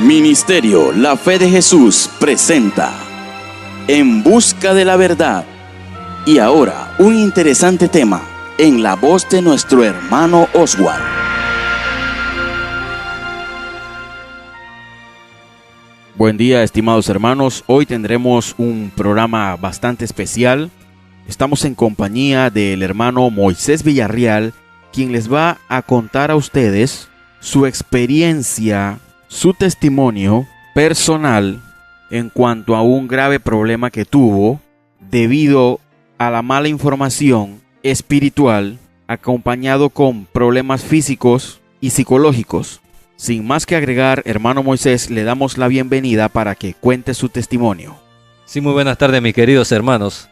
Ministerio La Fe de Jesús presenta En Busca de la Verdad. Y ahora, un interesante tema en la voz de nuestro hermano Oswald. Buen día, estimados hermanos. Hoy tendremos un programa bastante especial. Estamos en compañía del hermano Moisés Villarreal, quien les va a contar a ustedes su experiencia, su testimonio personal en cuanto a un grave problema que tuvo debido a la mala información espiritual, acompañado con problemas físicos y psicológicos. Sin más que agregar, hermano Moisés, le damos la bienvenida para que cuente su testimonio. Sí, muy buenas tardes, mis queridos hermanos.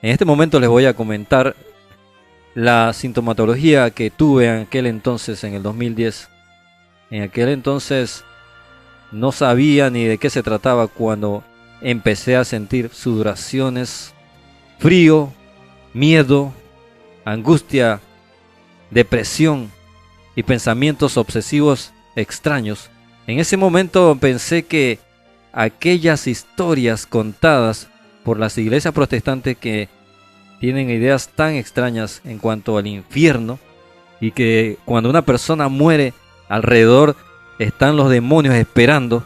En este momento les voy a comentar la sintomatología que tuve en aquel entonces, en el 2010. En aquel entonces no sabía ni de qué se trataba cuando empecé a sentir sudoraciones, frío, miedo, angustia, depresión y pensamientos obsesivos extraños. En ese momento pensé que aquellas historias contadas por las iglesias protestantes que tienen ideas tan extrañas en cuanto al infierno, y que cuando una persona muere, alrededor están los demonios esperando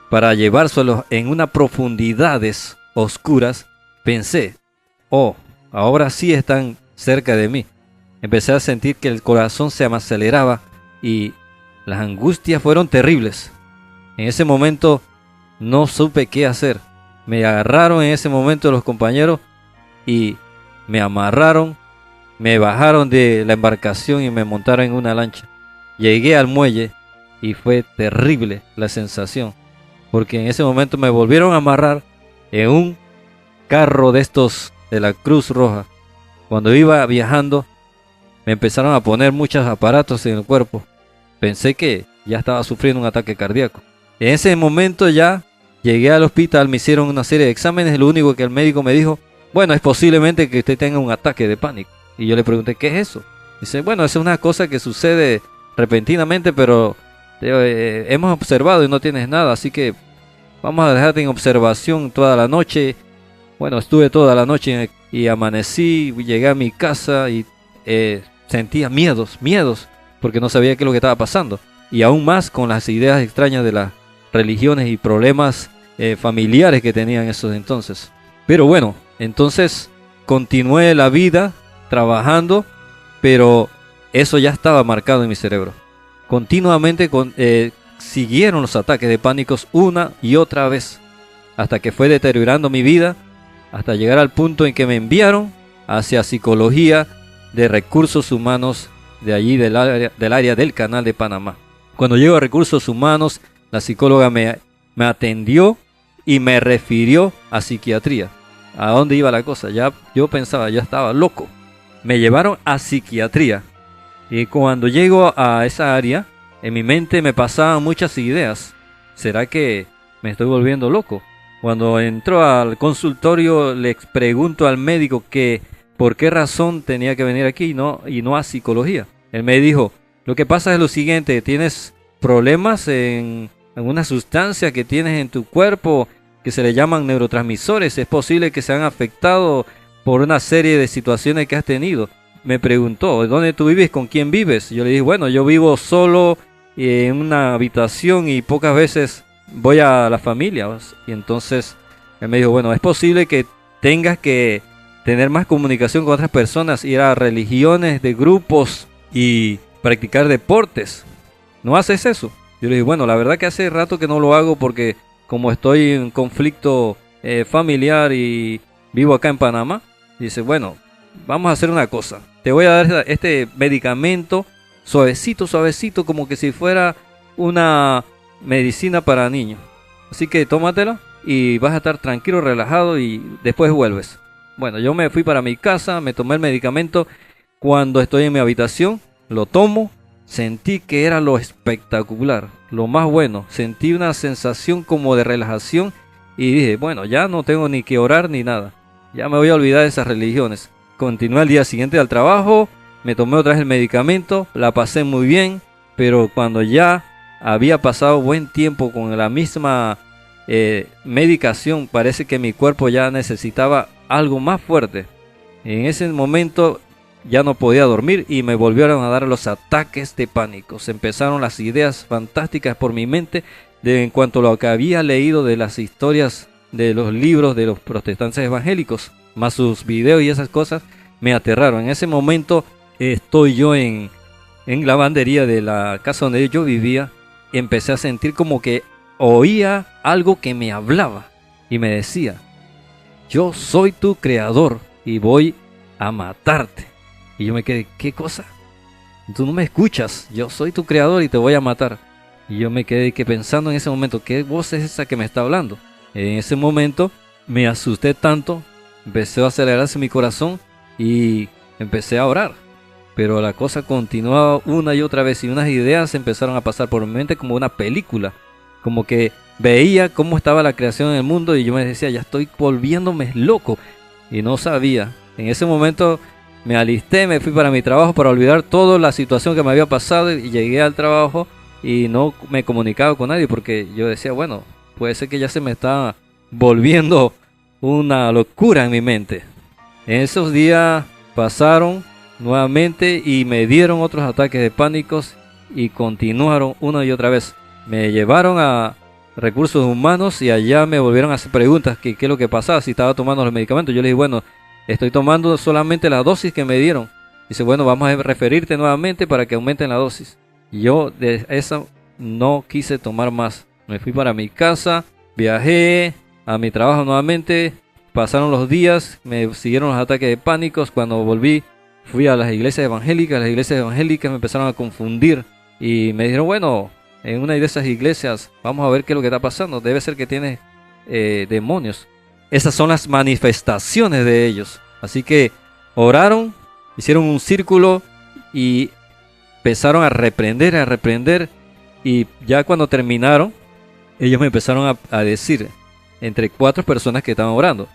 para llevárselos en unas profundidades oscuras, pensé, ahora sí están cerca de mí. Empecé a sentir que el corazón se me aceleraba y las angustias fueron terribles. En ese momento no supe qué hacer. Me agarraron en ese momento los compañeros y me amarraron, me bajaron de la embarcación y me montaron en una lancha. Llegué al muelle y fue terrible la sensación, porque en ese momento me volvieron a amarrar en un carro de estos de la Cruz Roja. Cuando iba viajando me empezaron a poner muchos aparatos en el cuerpo. Pensé que ya estaba sufriendo un ataque cardíaco. En ese momento ya llegué al hospital, me hicieron una serie de exámenes. Lo único que el médico me dijo, bueno, es posiblemente que usted tenga un ataque de pánico. Y yo le pregunté, ¿qué es eso? Dice, bueno, es una cosa que sucede repentinamente, pero hemos observado y no tienes nada, así que vamos a dejarte en observación toda la noche. Bueno, estuve toda la noche y amanecí, llegué a mi casa y sentía miedos, porque no sabía qué es lo que estaba pasando. Y aún más con las ideas extrañas de las religiones y problemas familiares que tenían esos entonces. Pero bueno, entonces continué la vida trabajando, pero eso ya estaba marcado en mi cerebro. Continuamente siguieron los ataques de pánicos una y otra vez, hasta que fue deteriorando mi vida, hasta llegar al punto en que me enviaron hacia psicología de recursos humanos de allí del área del Canal de Panamá. Cuando llego a recursos humanos, la psicóloga me atendió y me refirió a psiquiatría. ¿A dónde iba la cosa? Ya yo pensaba, ya estaba loco. Me llevaron a psiquiatría. Y cuando llego a esa área, en mi mente me pasaban muchas ideas. ¿Será que me estoy volviendo loco? Cuando entro al consultorio, le pregunto al médico que por qué razón tenía que venir aquí y no a psicología. Él me dijo, lo que pasa es lo siguiente, tienes problemas en una sustancia que tienes en tu cuerpo que se le llaman neurotransmisores. Es posible que se han afectado por una serie de situaciones que has tenido. Me preguntó, ¿dónde tú vives? ¿Con quién vives? Yo le dije, bueno, yo vivo solo en una habitación y pocas veces voy a la familia. Y entonces él me dijo, bueno, es posible que tengas que tener más comunicación con otras personas, ir a religiones de grupos y practicar deportes. ¿No haces eso? Yo le dije, bueno, la verdad que hace rato que no lo hago porque como estoy en conflicto familiar y vivo acá en Panamá. Dice, bueno, vamos a hacer una cosa. Te voy a dar este medicamento suavecito, como que si fuera una medicina para niños. Así que tómatela y vas a estar tranquilo, relajado y después vuelves. Bueno, yo me fui para mi casa, me tomé el medicamento. Cuando estoy en mi habitación, lo tomo. Sentí que era lo espectacular, lo más bueno. Sentí una sensación como de relajación y dije, bueno, ya no tengo ni que orar ni nada. Ya me voy a olvidar de esas religiones. Continué al día siguiente al trabajo, me tomé otra vez el medicamento, la pasé muy bien, pero cuando ya había pasado buen tiempo con la misma medicación, parece que mi cuerpo ya necesitaba algo más fuerte. En ese momento ya no podía dormir y me volvieron a dar los ataques de pánico. Se empezaron las ideas fantásticas por mi mente en cuanto a lo que había leído de las historias de los libros de los protestantes evangélicos, más sus videos y esas cosas me aterraron. En ese momento estoy yo en la lavandería de la casa donde yo vivía. Empecé a sentir como que oía algo que me hablaba y me decía: yo soy tu creador y voy a matarte. Y yo me quedé, ¿qué cosa? Tú no me escuchas, yo soy tu creador y te voy a matar. Y yo me quedé pensando en ese momento, ¿qué voz es esa que me está hablando? En ese momento me asusté tanto, empecé a acelerarse mi corazón y empecé a orar. Pero la cosa continuaba una y otra vez y unas ideas empezaron a pasar por mi mente como una película. Como que veía cómo estaba la creación en el mundo y yo me decía, ya estoy volviéndome loco. Y no sabía. En ese momento me alisté, me fui para mi trabajo para olvidar toda la situación que me había pasado y llegué al trabajo y no me comunicaba con nadie porque yo decía, bueno, puede ser que ya se me está volviendo una locura en mi mente. En esos días pasaron nuevamente y me dieron otros ataques de pánicos y continuaron una y otra vez. Me llevaron a recursos humanos y allá me volvieron a hacer preguntas, qué es lo que pasaba, si estaba tomando los medicamentos. Yo le dije, bueno, estoy tomando solamente la dosis que me dieron. Dice, bueno, vamos a referirte nuevamente para que aumenten la dosis. Yo de eso no quise tomar más. Me fui para mi casa, viajé a mi trabajo nuevamente. Pasaron los días, me siguieron los ataques de pánicos. Cuando volví, fui a las iglesias evangélicas. Las iglesias evangélicas me empezaron a confundir y me dijeron, bueno, en una de esas iglesias vamos a ver qué es lo que está pasando. Debe ser que tiene demonios. Esas son las manifestaciones de ellos. Así que oraron, hicieron un círculo y empezaron a reprender. Y ya cuando terminaron, ellos me empezaron a decir, entre 4 personas que estaban orando,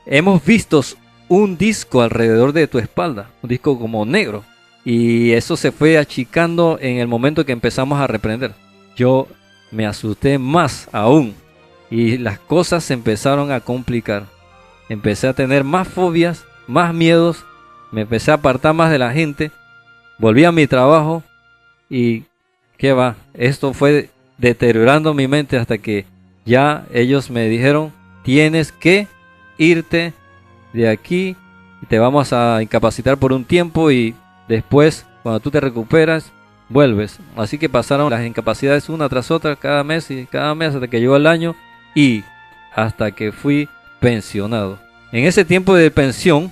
hemos visto un disco alrededor de tu espalda, un disco como negro. Y eso se fue achicando en el momento que empezamos a reprender. Yo me asusté más aún y las cosas se empezaron a complicar. Empecé a tener más fobias, más miedos, me empecé a apartar más de la gente, volví a mi trabajo y ¿qué va? Esto fue deteriorando mi mente hasta que ya ellos me dijeron, tienes que irte de aquí y te vamos a incapacitar por un tiempo y después, cuando tú te recuperas, vuelves. Así que pasaron las incapacidades una tras otra, cada mes hasta que llegó el año y hasta que fui pensionado. En ese tiempo de pensión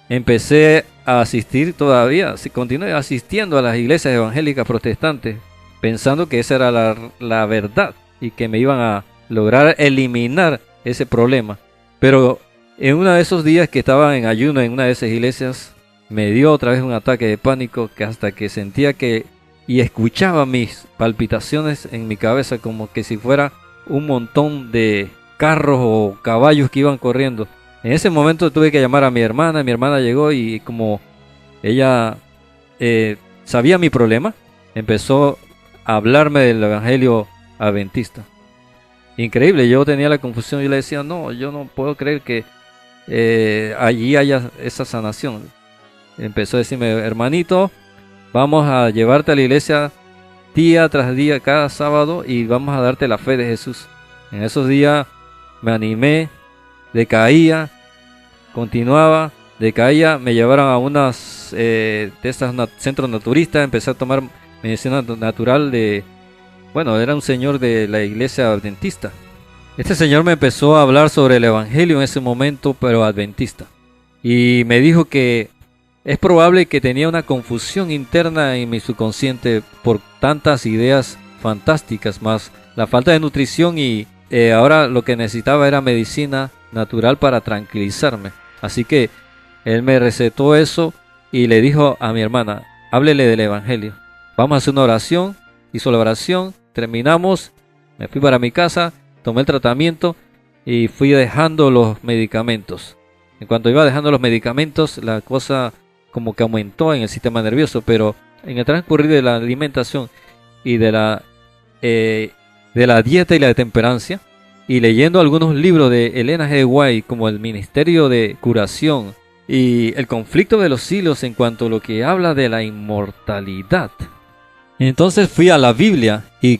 empecé a asistir todavía, continué asistiendo a las iglesias evangélicas protestantes, pensando que esa era la verdad y que me iban a lograr eliminar ese problema. Pero en uno de esos días que estaba en ayuno en una de esas iglesias, me dio otra vez un ataque de pánico que hasta que sentía que y escuchaba mis palpitaciones en mi cabeza como que si fuera un montón de carros o caballos que iban corriendo. En ese momento tuve que llamar a mi hermana llegó y como ella sabía mi problema, empezó a hablarme del evangelio adventista. Increíble, yo tenía la confusión, yo le decía, no, yo no puedo creer que allí haya esa sanación. Empezó a decirme, hermanito, vamos a llevarte a la iglesia día tras día, cada sábado, y vamos a darte la fe de Jesús. En esos días me animé, decaía, continuaba, decaía, me llevaron a unas de estos centros naturistas, empecé a tomar medicina natural era un señor de la iglesia adventista. Este señor me empezó a hablar sobre el evangelio en ese momento, pero adventista. Y me dijo que es probable que tenía una confusión interna en mi subconsciente por tantas ideas fantásticas, más la falta de nutrición y ahora lo que necesitaba era medicina natural para tranquilizarme. Así que él me recetó eso y le dijo a mi hermana, háblele del evangelio. Vamos a hacer una oración. Hizo la oración, terminamos, me fui para mi casa, tomé el tratamiento y fui dejando los medicamentos. En cuanto iba dejando los medicamentos, la cosa como que aumentó en el sistema nervioso, pero en el transcurrir de la alimentación y de la de la dieta y la temperancia, y leyendo algunos libros de Elena G. White, como El Ministerio de Curación y El Conflicto de los Siglos, en cuanto a lo que habla de la inmortalidad. Entonces fui a la Biblia y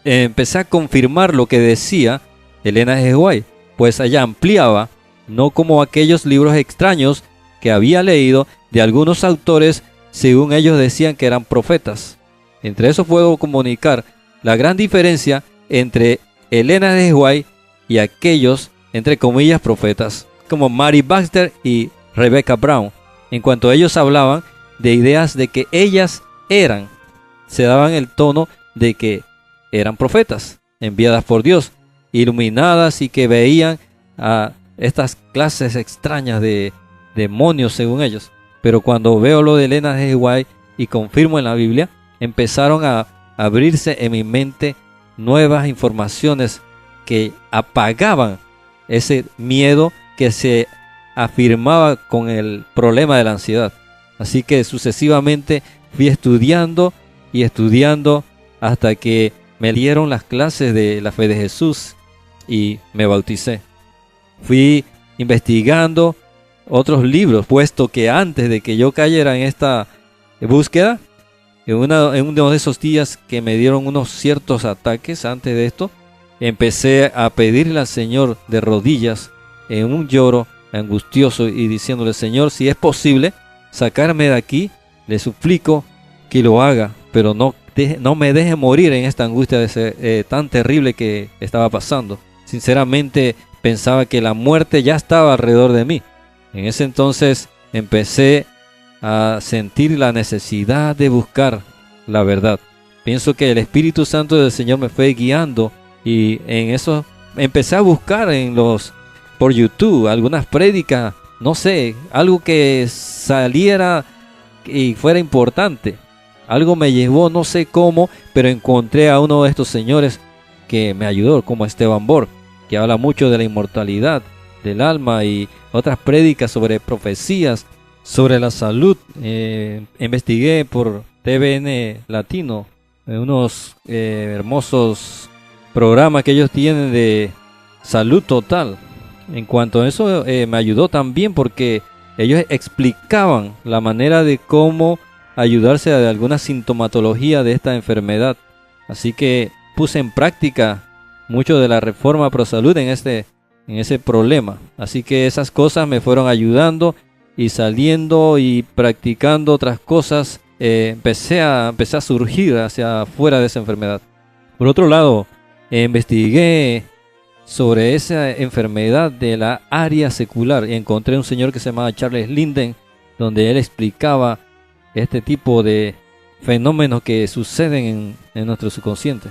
empecé a confirmar lo que decía Elena G. White, pues allá ampliaba, no como aquellos libros extraños que había leído de algunos autores, según ellos decían que eran profetas. Entre eso puedo comunicar la gran diferencia entre Elena G. White y aquellos, entre comillas, profetas, como Mary Baxter y Rebecca Brown, en cuanto a ellos hablaban de ideas de que ellas se daban el tono de que eran profetas, enviadas por Dios, iluminadas, y que veían a estas clases extrañas de demonios según ellos. Pero cuando veo lo de Elena G. White y confirmo en la Biblia, empezaron a abrirse en mi mente nuevas informaciones que apagaban ese miedo que se afirmaba con el problema de la ansiedad. Así que sucesivamente fui estudiando y estudiando hasta que me dieron las clases de la fe de Jesús y me bauticé. Fui investigando otros libros, puesto que antes de que yo cayera en esta búsqueda, en uno de esos días que me dieron unos ciertos ataques, antes de esto, empecé a pedirle al Señor de rodillas, en un lloro angustioso, y diciéndole: Señor, si es posible sacarme de aquí, le suplico que lo haga, pero no me deje morir en esta angustia tan terrible que estaba pasando. Sinceramente pensaba que la muerte ya estaba alrededor de mí. En ese entonces empecé a sentir la necesidad de buscar la verdad. Pienso que el Espíritu Santo del Señor me fue guiando, y en eso empecé a buscar por YouTube algunas prédicas, no sé, algo que saliera y fuera importante. Algo me llevó, no sé cómo, pero encontré a uno de estos señores que me ayudó, como Esteban Borg, que habla mucho de la inmortalidad del alma, y otras prédicas sobre profecías, sobre la salud. Investigué por TVN Latino unos hermosos programas que ellos tienen de salud total. En cuanto a eso, me ayudó también, porque ellos explicaban la manera de cómo ayudarse de alguna sintomatología de esta enfermedad. Así que puse en práctica mucho de la Reforma Pro Salud en ese problema. Así que esas cosas me fueron ayudando, y saliendo y practicando otras cosas, empecé a surgir hacia afuera de esa enfermedad. Por otro lado, investigué sobre esa enfermedad de la área secular, y encontré un señor que se llamaba Charles Linden, donde él explicaba este tipo de fenómenos que suceden en nuestro subconsciente.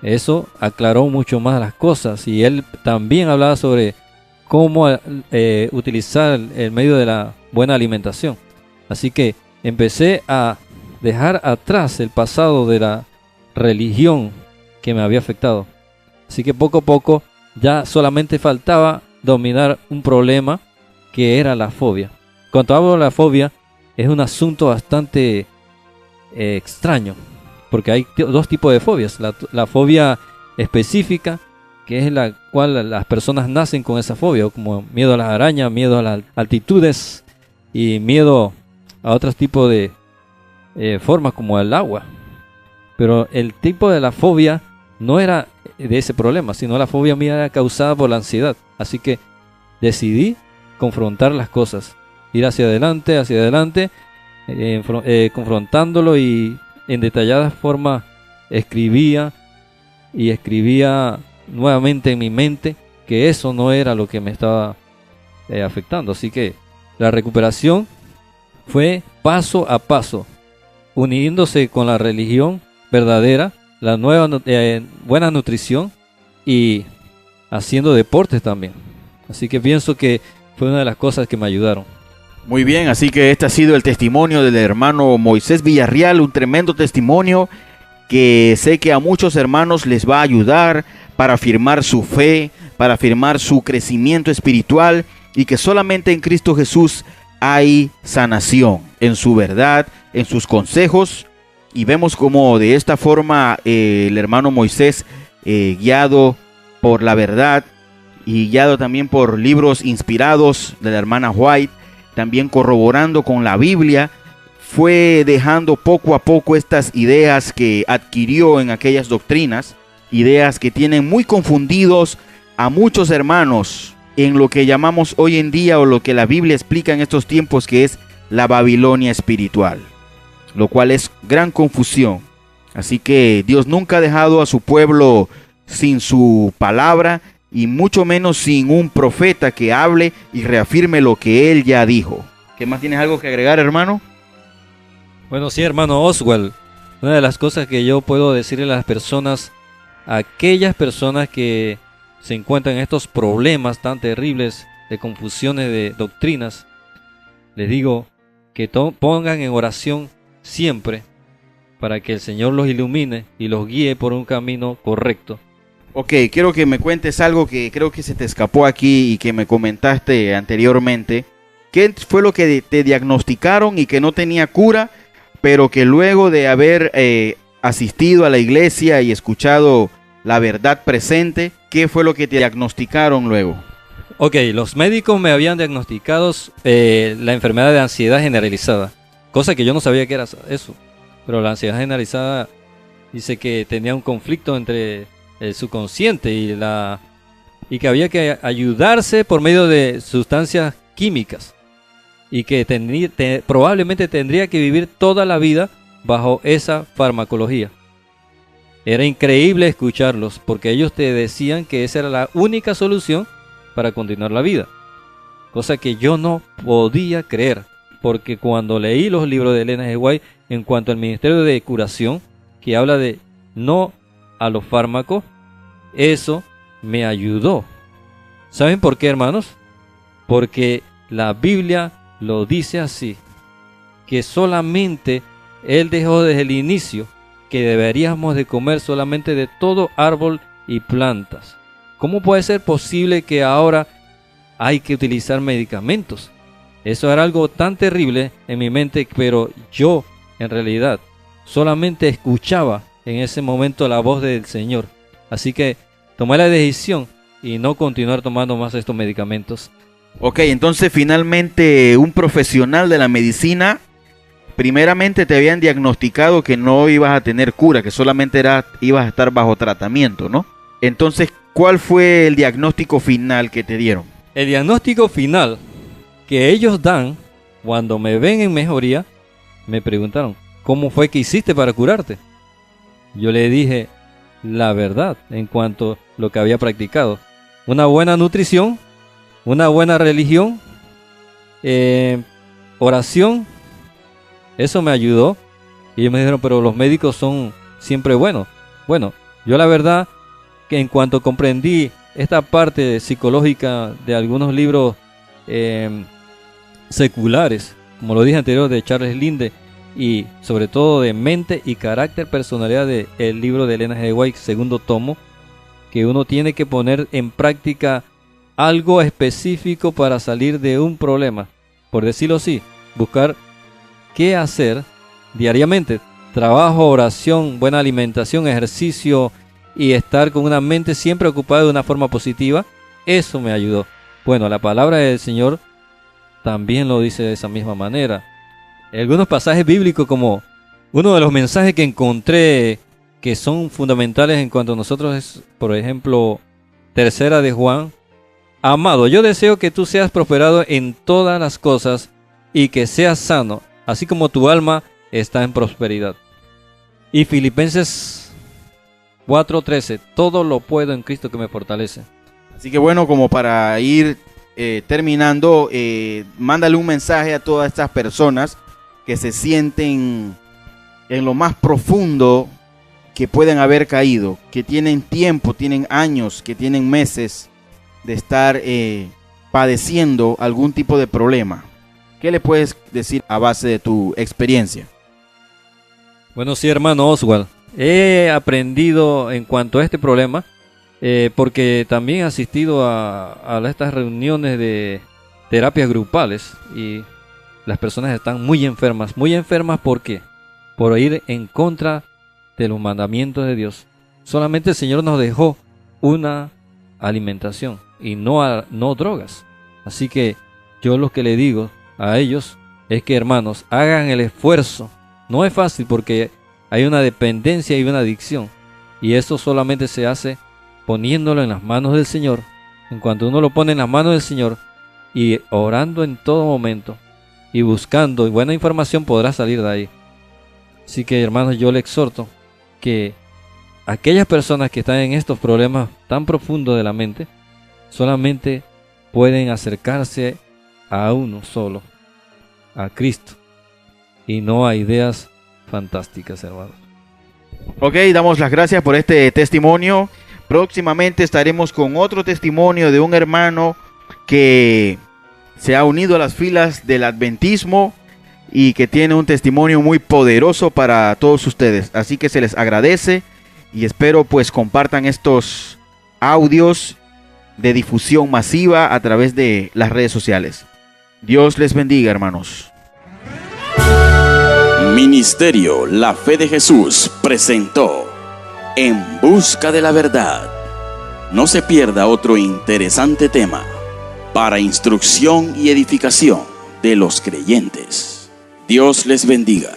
Eso aclaró mucho más las cosas, y él también hablaba sobre cómo utilizar el medio de la buena alimentación. Así que empecé a dejar atrás el pasado de la religión que me había afectado. Así que poco a poco ya solamente faltaba dominar un problema, que era la fobia. Cuando hablo de la fobia, es un asunto bastante extraño, porque hay dos tipos de fobias. La fobia específica, que es la cual las personas nacen con esa fobia, como miedo a las arañas, miedo a las altitudes y miedo a otros tipos de formas, como el agua. Pero el tipo de la fobia no era de ese problema, sino la fobia mía era causada por la ansiedad. Así que decidí confrontar las cosas, ir hacia adelante, confrontándolo, y en detallada forma escribía nuevamente en mi mente que eso no era lo que me estaba afectando. Así que la recuperación fue paso a paso, uniéndose con la religión verdadera, la buena nutrición, y haciendo deportes también. Así que pienso que fue una de las cosas que me ayudaron. Muy bien, así que este ha sido el testimonio del hermano Moisés Villarreal, un tremendo testimonio que sé que a muchos hermanos les va a ayudar para afirmar su fe, para afirmar su crecimiento espiritual, y que solamente en Cristo Jesús hay sanación, en su verdad, en sus consejos, y vemos como de esta forma el hermano Moisés, guiado por la verdad y guiado también por libros inspirados de la hermana White, también corroborando con la Biblia, fue dejando poco a poco estas ideas que adquirió en aquellas doctrinas, ideas que tienen muy confundidos a muchos hermanos en lo que llamamos hoy en día, o lo que la Biblia explica en estos tiempos, que es la Babilonia espiritual, lo cual es gran confusión. Así que Dios nunca ha dejado a su pueblo sin su palabra, y mucho menos sin un profeta que hable y reafirme lo que él ya dijo. ¿Qué más tienes algo que agregar, hermano? Bueno, sí, hermano Oswald, una de las cosas que yo puedo decirle a las personas, a aquellas personas que se encuentran en estos problemas tan terribles de confusiones de doctrinas, les digo que pongan en oración siempre para que el Señor los ilumine y los guíe por un camino correcto. Ok, quiero que me cuentes algo que creo que se te escapó aquí y que me comentaste anteriormente. ¿Qué fue lo que te diagnosticaron y que no tenía cura, pero que luego de haber asistido a la iglesia y escuchado la verdad presente, qué fue lo que te diagnosticaron luego? Ok, los médicos me habían diagnosticado la enfermedad de ansiedad generalizada, cosa que yo no sabía que era eso, pero la ansiedad generalizada dice que tenía un conflicto entre el subconsciente y que había que ayudarse por medio de sustancias químicas, y que probablemente tendría que vivir toda la vida bajo esa farmacología. Era increíble escucharlos, porque ellos te decían que esa era la única solución para continuar la vida, cosa que yo no podía creer, porque cuando leí los libros de Elena G. White en cuanto al ministerio de curación, que habla de no a los fármacos, eso me ayudó. ¿Saben por qué, hermanos? Porque la Biblia lo dice así, que solamente Él dejó desde el inicio que deberíamos de comer solamente de todo árbol y plantas. ¿Cómo puede ser posible que ahora hay que utilizar medicamentos? Eso era algo tan terrible en mi mente, pero yo en realidad solamente escuchaba en ese momento la voz del Señor. Así que tomé la decisión y no continuar tomando más estos medicamentos. Ok, entonces finalmente un profesional de la medicina, primeramente te habían diagnosticado que no ibas a tener cura, que solamente ibas a estar bajo tratamiento, ¿no? Entonces, ¿cuál fue el diagnóstico final que te dieron? El diagnóstico final que ellos dan cuando me ven en mejoría, me preguntaron, ¿cómo fue que hiciste para curarte? Yo le dije la verdad en cuanto a lo que había practicado. Una buena nutrición, una buena religión, oración, eso me ayudó. Y ellos me dijeron, pero los médicos son siempre buenos. Bueno, yo la verdad que en cuanto comprendí esta parte psicológica de algunos libros seculares, como lo dije anterior, de Charles Linde, y sobre todo de Mente y Carácter, Personalidad, del libro de Elena G. White, segundo tomo, que uno tiene que poner en práctica algo específico para salir de un problema. Por decirlo así, buscar qué hacer diariamente. Trabajo, oración, buena alimentación, ejercicio y estar con una mente siempre ocupada de una forma positiva. Eso me ayudó. Bueno, la palabra del Señor también lo dice de esa misma manera. Algunos pasajes bíblicos, como uno de los mensajes que encontré que son fundamentales en cuanto a nosotros es, por ejemplo, 3 de Juan. Amado, yo deseo que tú seas prosperado en todas las cosas y que seas sano, así como tu alma está en prosperidad. Y Filipenses 4:13, todo lo puedo en Cristo que me fortalece. Así que bueno, como para ir terminando, mándale un mensaje a todas estas personas que se sienten en lo más profundo que pueden haber caído, que tienen tiempo, tienen años, que tienen meses de estar padeciendo algún tipo de problema. ¿Qué le puedes decir a base de tu experiencia? Bueno, sí, hermano Oswald, he aprendido en cuanto a este problema, porque también he asistido a estas reuniones de terapias grupales y las personas están muy enfermas. Muy enfermas, ¿por qué? por ir en contra de los mandamientos de Dios. Solamente el Señor nos dejó una alimentación y no drogas. Así que yo lo que le digo a ellos es que, hermanos, hagan el esfuerzo. No es fácil porque hay una dependencia y una adicción, y eso solamente se hace poniéndolo en las manos del Señor. En cuanto uno lo pone en las manos del Señor y orando en todo momento y buscando buena información, podrá salir de ahí. Así que, hermanos, yo le exhorto que aquellas personas que están en estos problemas tan profundos de la mente solamente pueden acercarse a uno solo, a Cristo, y no a ideas fantásticas, hermanos. Ok, damos las gracias por este testimonio. Próximamente estaremos con otro testimonio de un hermano que se ha unido a las filas del adventismo y que tiene un testimonio muy poderoso para todos ustedes. Así que se les agradece y espero pues compartan estos audios de difusión masiva a través de las redes sociales. Dios les bendiga, hermanos. Ministerio La Fe de Jesús presentó En Busca de la Verdad. No se pierda otro interesante tema para instrucción y edificación de los creyentes. Dios les bendiga.